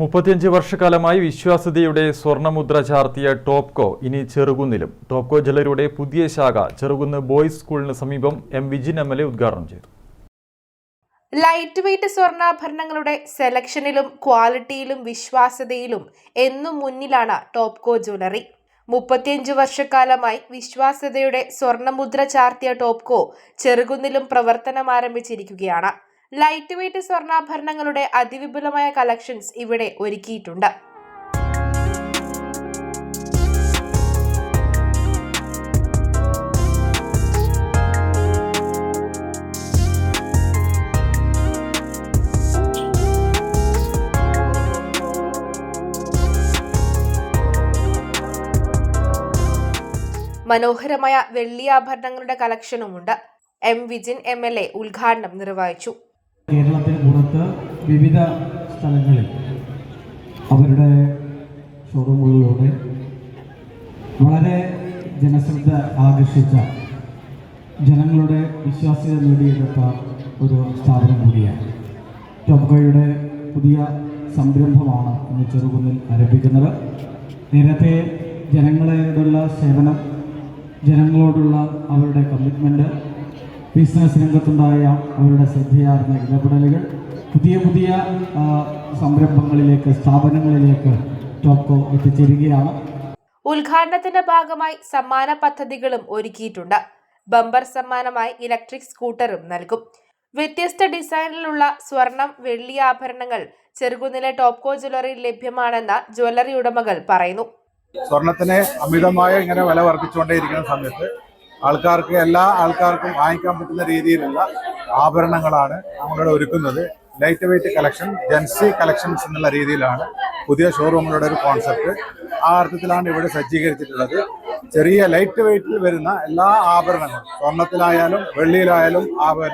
35 വർഷക്കാലമായി വിശ്വാസ്യതയുടെ സ്വർണ്ണമുദ്ര ചാർത്തിയ ടോപ്കോ ഇനി ചെറുകുന്നിലും. ടോപ്കോ ജ്വല്ലറിയുടെ പുതിയ ശാഖ ചെറുകുന്ന് ബോയ്സ് സ്കൂളിന് സമീപം വിജിൻ MLA ഉദ്ഘാടനം ചെയ്തു. ലൈറ്റ് വെയ്റ്റ് സ്വർണ്ണാഭരണങ്ങളുടെ സെലക്ഷനിലും ക്വാളിറ്റിയിലും വിശ്വാസ്യതയിലും എന്നും മുന്നിലാണ് ടോപ്കോ ജ്വല്ലറി. 35 വർഷക്കാലമായി വിശ്വാസ്യതയുടെ സ്വർണ്ണമുദ്ര ചാർത്തിയ ടോപ്കോ ചെറുകുന്നിലും പ്രവർത്തനം ആരംഭിച്ചിരിക്കുകയാണ്. ലൈറ്റ് വെയ്റ്റ് സ്വർണ്ണാഭരണങ്ങളുടെ അതിവിപുലമായ കളക്ഷൻസ് ഇവിടെ ഒരുക്കിയിട്ടുണ്ട്. മനോഹരമായ വെള്ളിയാഭരണങ്ങളുടെ കളക്ഷനുമുണ്ട്. വിജിൻ MLA ഉദ്ഘാടനം നിർവഹിച്ചു. കേരളത്തിന് പുറത്ത് വിവിധ സ്ഥലങ്ങളിൽ അവരുടെ ഷോറൂമുകളിലൂടെ വളരെ ജനശ്രദ്ധ ആകർഷിച്ച ജനങ്ങളുടെ വിശ്വാസ്യത നേടിയെടുത്ത ഒരു സ്ഥാപനം കൂടിയാണ്. ടോപ്കോയുടെ പുതിയ സംരംഭമാണ് ഇന്ന് ചെറുകുന്നിൽ ആരംഭിക്കുന്നത്. നേരത്തെ ജനങ്ങളോടുള്ള സേവനം, ജനങ്ങളോടുള്ള അവരുടെ കമ്മിറ്റ്മെൻറ്റ്, ബിസിനസ് രംഗത്തുണ്ടായ അവരുടെ ശ്രദ്ധയാർന്ന ഇടപെടലുകൾ പുതിയ സംരംഭങ്ങളിലേക്ക്, സ്ഥാപനങ്ങളിലേക്ക് ടോപ്കോ എത്തിച്ചേരുകയാണ്. ഉദ്ഘാടനത്തിന്റെ ഭാഗമായി സമ്മാന പദ്ധതികളും ഒരുക്കിയിട്ടുണ്ട്. ബമ്പർ സമ്മാനമായി ഇലക്ട്രിക് സ്കൂട്ടറും നൽകും. വ്യത്യസ്ത ഡിസൈനിലുള്ള സ്വർണം, വെള്ളി ആഭരണങ്ങൾ ചെറുകുന്നിലെ ടോപ്കോ ജ്വല്ലറിയിൽ ലഭ്യമാണെന്ന് ജ്വല്ലറി ഉടമകൾ പറയുന്നു. സ്വർണത്തിന് അമിതമായ ഇങ്ങനെ വില വർദ്ധിച്ചുകൊണ്ടേയിരിക്കുന്ന സമയത്ത് എല്ലാ ആൾക്കാർക്കും വാങ്ങിക്കാൻ പറ്റുന്ന രീതിയിലുള്ള ആഭരണങ്ങളാണ് നമ്മളിവിടെ ഒരുക്കുന്നത്. Light weight collection, Gen Z collections എന്നുള്ള രീതിയിലാണ് പുതിയ ഷോറൂമുകളുടെ ഒരു കോൺസെപ്റ്റ്. ആ അർത്ഥത്തിലാണ് ഇവിടെ സജ്ജീകരിച്ചിട്ടുള്ളത്. ചെറിയ ലൈറ്റ് വെയ്റ്റിൽ വരുന്ന എല്ലാ ആഭരണങ്ങളും, സ്വർണത്തിലായാലും വെള്ളിയിലായാലും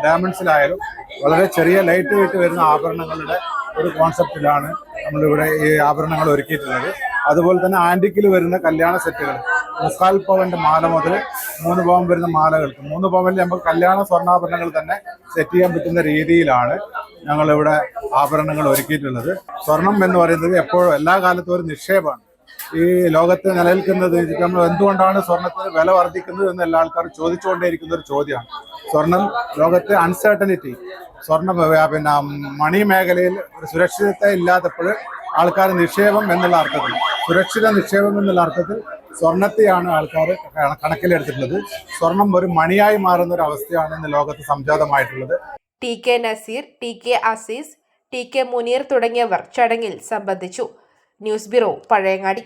ഡയമണ്ട്സിലായാലും വളരെ ചെറിയ ലൈറ്റ് വെയ്റ്റ് വരുന്ന ആഭരണങ്ങളുടെ ഒരു കോൺസെപ്റ്റിലാണ് നമ്മളിവിടെ ഈ ആഭരണങ്ങൾ ഒരുക്കിയിട്ടുള്ളത്. അതുപോലെ തന്നെ ആൻറ്റിക്കിൽ വരുന്ന കല്യാണ സെറ്റുകൾ, 3/4 പവന്റെ മാല മുതൽ 3 പവൻ വരുന്ന മാലകൾക്ക് 3 പവനിൽ നമുക്ക് കല്യാണ സ്വർണ്ണാഭരണങ്ങൾ തന്നെ സെറ്റ് ചെയ്യാൻ പറ്റുന്ന രീതിയിലാണ് ഞങ്ങളിവിടെ ആഭരണങ്ങൾ ഒരുക്കിയിട്ടുള്ളത്. സ്വർണം എന്ന് പറയുന്നത് എപ്പോഴും എല്ലാ കാലത്തും ഒരു നിക്ഷേപമാണ്. ഈ ലോകത്ത് നിലനിൽക്കുന്നത് നമ്മൾ എന്തുകൊണ്ടാണ് സ്വർണത്തിന് വില വർദ്ധിക്കുന്നത് എന്ന് എല്ലാ ആൾക്കാരും ചോദിച്ചുകൊണ്ടേയിരിക്കുന്ന ഒരു ചോദ്യമാണ്. സ്വർണം ലോകത്തെ അൺസർട്ടനിറ്റി, പിന്നെ മണി മേഖലയിൽ ഒരു സുരക്ഷിതത്വം ഇല്ലാത്തപ്പോൾ ആൾക്കാർ നിക്ഷേപം എന്നുള്ള അർത്ഥത്തിൽ, സുരക്ഷിത നിക്ഷേപം എന്നുള്ള അർത്ഥത്തിൽ സ്വർണത്തെയാണ് ആൾക്കാർ കണക്കിലെടുത്തിട്ടുള്ളത്. സ്വർണം ഒരു മണിയായി മാറുന്ന ഒരു അവസ്ഥയാണ് ഇന്ന് ലോകത്ത് സംജാതമായിട്ടുള്ളത്. TK Naseer, TK Azeez, TK Muneer തുടങ്ങിയവർ ചടങ്ങിൽ സംബന്ധിച്ചു. News bureau, Pazhayangadi.